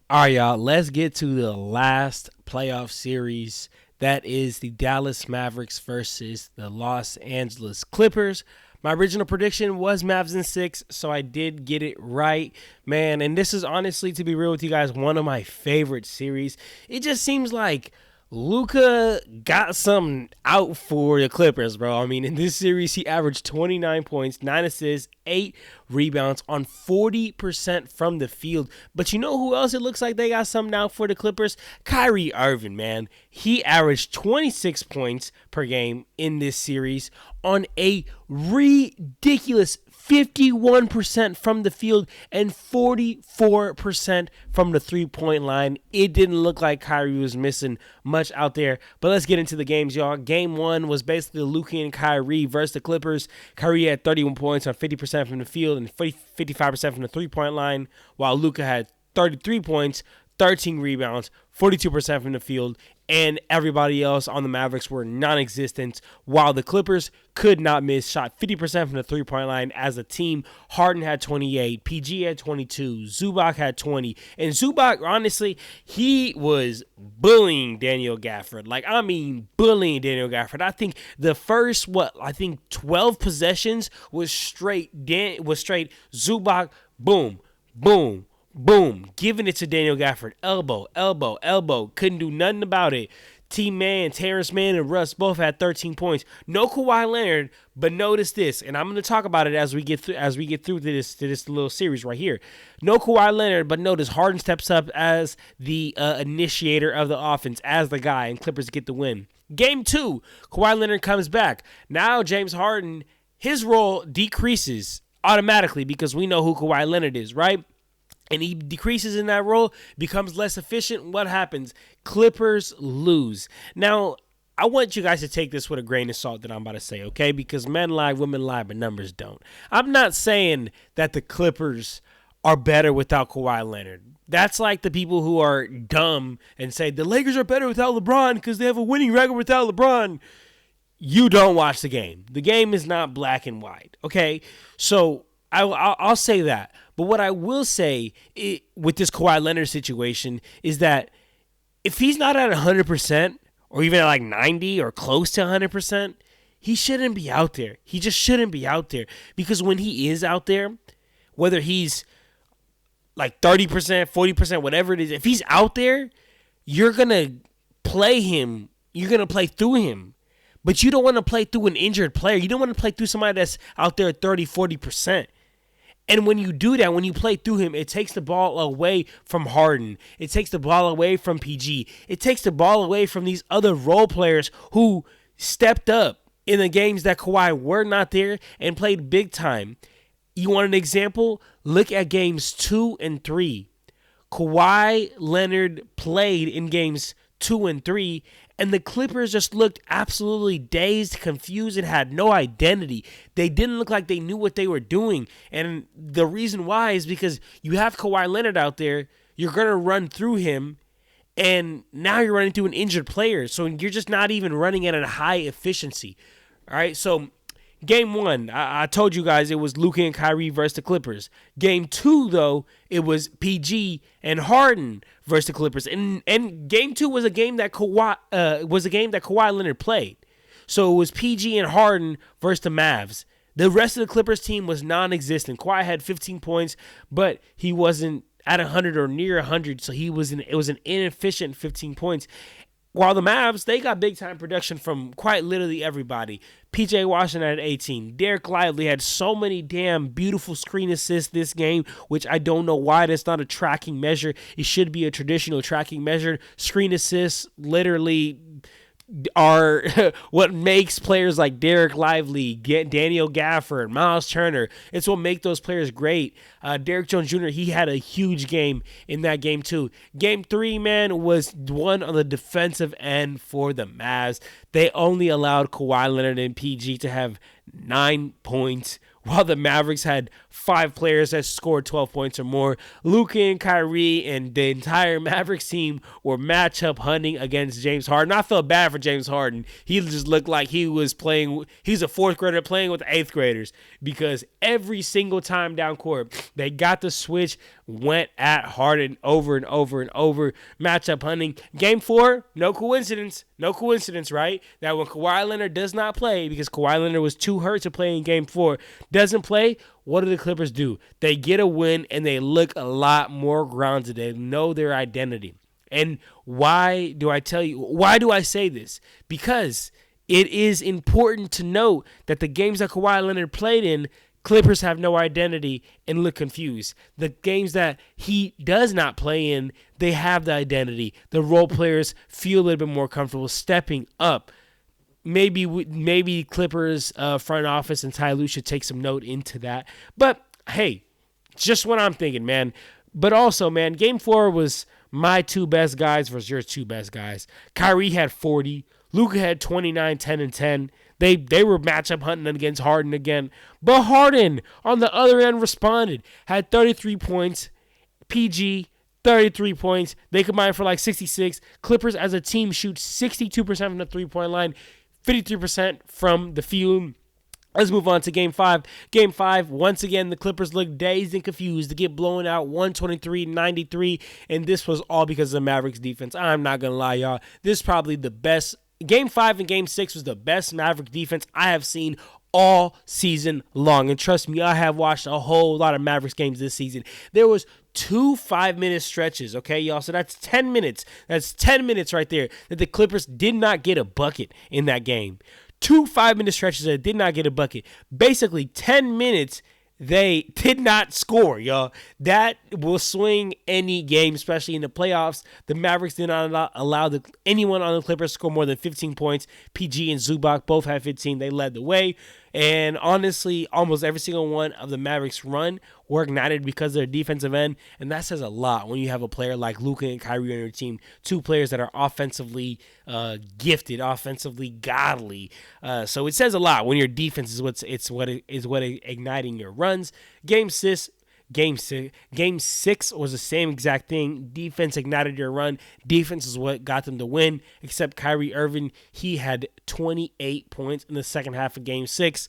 All right, y'all, let's get to the last playoff series. That is the Dallas Mavericks versus the Los Angeles Clippers. My original prediction was Mavs in 6, so I did get it right, man. And this is honestly, to be real with you guys, one of my favorite series. It just seems like Luka got something out for the Clippers, bro. I mean, in this series, he averaged 29 points, 9 assists, 8 rebounds on 40% from the field. But you know who else it looks like they got something out for the Clippers? Kyrie Irving, man. He averaged 26 points per game in this series on a ridiculous 51% from the field and 44% from the three-point line. It didn't look like Kyrie was missing much out there. But let's get into the games, y'all. Game 1 was basically Luka and Kyrie versus the Clippers. Kyrie had 31 points on 50% from the field and 55% from the three-point line, while Luka had 33 points, 13 rebounds, 42% from the field, and everybody else on the Mavericks were non-existent, while the Clippers could not miss, shot 50% from the three-point line as a team. Harden had 28, PG had 22, Zubac had 20, and Zubac, honestly, he was bullying Daniel Gafford. Like, I mean, bullying Daniel Gafford. I think the first, 12 possessions was straight Zubac, boom, boom, boom, giving it to Daniel Gafford. Elbow. Couldn't do nothing about it. T-Man, Terrence Mann, and Russ both had 13 points. No Kawhi Leonard, but notice this, and I'm going to talk about it as we get through to this little series right here. No Kawhi Leonard, but notice Harden steps up as the initiator of the offense, as the guy, and Clippers get the win. Game 2, Kawhi Leonard comes back. Now James Harden, his role decreases automatically because we know who Kawhi Leonard is, right? And he decreases in that role, becomes less efficient. What happens? Clippers lose. Now, I want you guys to take this with a grain of salt that I'm about to say, okay? Because men lie, women lie, but numbers don't. I'm not saying that the Clippers are better without Kawhi Leonard. That's like the people who are dumb and say the Lakers are better without LeBron because they have a winning record without LeBron. You don't watch the game. The game is not black and white, okay? So I'll say that. But what I will say with this Kawhi Leonard situation is that if he's not at 100% or even at like 90 or close to 100%, he shouldn't be out there. He just shouldn't be out there. Because when he is out there, whether he's like 30%, 40%, whatever it is, if he's out there, you're going to play him. You're going to play through him. But you don't want to play through an injured player. You don't want to play through somebody that's out there at 30, 40%. And when you do that, when you play through him, it takes the ball away from Harden. It takes the ball away from PG. It takes the ball away from these other role players who stepped up in the games that Kawhi were not there and played big time. You want an example? Look at games 2 and 3. Kawhi Leonard played in games 2 and 3, and the Clippers just looked absolutely dazed, confused, and had no identity. They didn't look like they knew what they were doing. And the reason why is because you have Kawhi Leonard out there, you're going to run through him, and now you're running through an injured player. So you're just not even running at a high efficiency. All right, so Game 1, I told you guys it was Luka and Kyrie versus the Clippers. Game 2, though, it was PG and Harden versus the Clippers. And Game 2 was a game that Kawhi Leonard played. So it was PG and Harden versus the Mavs. The rest of the Clippers team was non-existent. Kawhi had 15 points, but he wasn't at 100 or near 100, so it was an inefficient 15 points. While the Mavs, they got big-time production from quite literally everybody. P.J. Washington had 18. Derek Lively had so many damn beautiful screen assists this game, which I don't know why that's not a tracking measure. It should be a traditional tracking measure. Screen assists literally are what makes players like Derek Lively, Daniel Gafford, Miles Turner. It's what make those players great. Derek Jones Jr., he had a huge game in that game too. Game 3, man, was one on the defensive end for the Mavs. They only allowed Kawhi Leonard and PG to have 9 points, while the Mavericks had 5 players that scored 12 points or more. Luka and Kyrie and the entire Mavericks team were matchup hunting against James Harden. I felt bad for James Harden. He just looked like he was playing. He's a 4th grader playing with 8th graders because every single time down court, they got the switch, went at Harden over and over and over. Matchup hunting. Game 4, no coincidence. No coincidence, right? That when Kawhi Leonard does not play, because Kawhi Leonard was too hurt to play in Game 4, doesn't play, what do the Clippers do? They get a win, and they look a lot more grounded. They know their identity. And why do I say this? Because it is important to note that the games that Kawhi Leonard played in, Clippers have no identity and look confused. The games that he does not play in, they have the identity. The role players feel a little bit more comfortable stepping up. Maybe Clippers front office and Ty Lue should take some note into that. But, hey, just what I'm thinking, man. But also, man, Game 4 was my 2 best guys versus your 2 best guys. Kyrie had 40. Luka had 29, 10, and 10. They were matchup hunting against Harden again. But Harden, on the other end, responded. Had 33 points. PG, 33 points. They combined for like 66. Clippers as a team shoot 62% from the three-point line, 53% from the field. Let's move on to Game 5. Game 5, once again, the Clippers looked dazed and confused to get blown out 123-93, and this was all because of the Mavericks defense. I'm not going to lie, y'all. This is probably the best. Game 5 and Game 6 was the best Maverick defense I have seen all season long. And trust me, I have watched a whole lot of Mavericks games this season. There was 2 5-minute stretches, okay, y'all? So that's 10 minutes. That's 10 minutes right there that the Clippers did not get a bucket in that game. 2 5-minute stretches that did not get a bucket. Basically, 10 minutes they did not score, y'all. That will swing any game, especially in the playoffs. The Mavericks did not allow anyone on the Clippers to score more than 15 points. PG and Zubac both had 15. They led the way. And honestly, almost every single one of the Mavericks' run were ignited because of their defensive end. And that says a lot when you have a player like Luka and Kyrie on your team. 2 players that are offensively gifted, offensively godly. So it says a lot when your defense is what igniting your runs. Game 6 was the same exact thing. Defense ignited your run. Defense is what got them to win, except Kyrie Irving. He had 28 points in the second half of Game 6.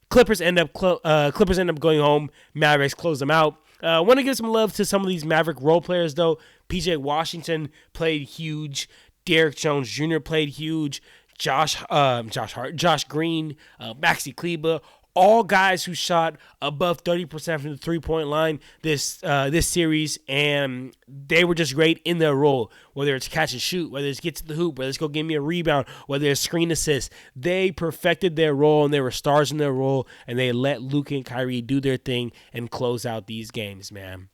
Clippers end up going home. Mavericks close them out. I want to give some love to some of these Maverick role players, though. PJ Washington played huge. Derrick Jones Jr. played huge. Josh Green, Maxi Kleber, all guys who shot above 30% from the three-point line this series, and they were just great in their role. Whether it's catch and shoot, whether it's get to the hoop, whether it's go give me a rebound, whether it's screen assist, they perfected their role, and they were stars in their role, and they let Luka and Kyrie do their thing and close out these games, man.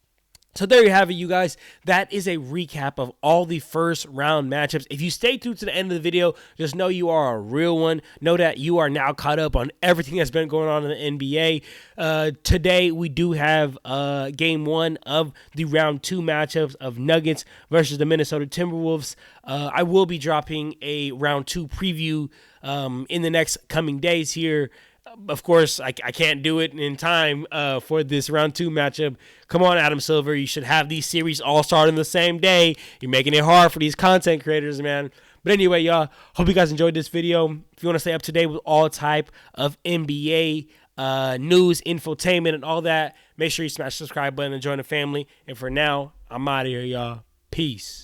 So there you have it, you guys. That is a recap of all the first round matchups. If you stay through to the end of the video, just know you are a real one. Know that you are now caught up on everything that's been going on in the NBA. Today, we do have game 1 of the round 2 matchups of Nuggets versus the Minnesota Timberwolves. I will be dropping a round 2 preview in the next coming days here. Of course, I can't do it in time for this round 2 matchup. Come on, Adam Silver. You should have these series all start on the same day. You're making it hard for these content creators, man. But anyway, y'all, hope you guys enjoyed this video. If you want to stay up to date with all type of NBA news, infotainment, and all that, make sure you smash the subscribe button and join the family. And for now, I'm out of here, y'all. Peace.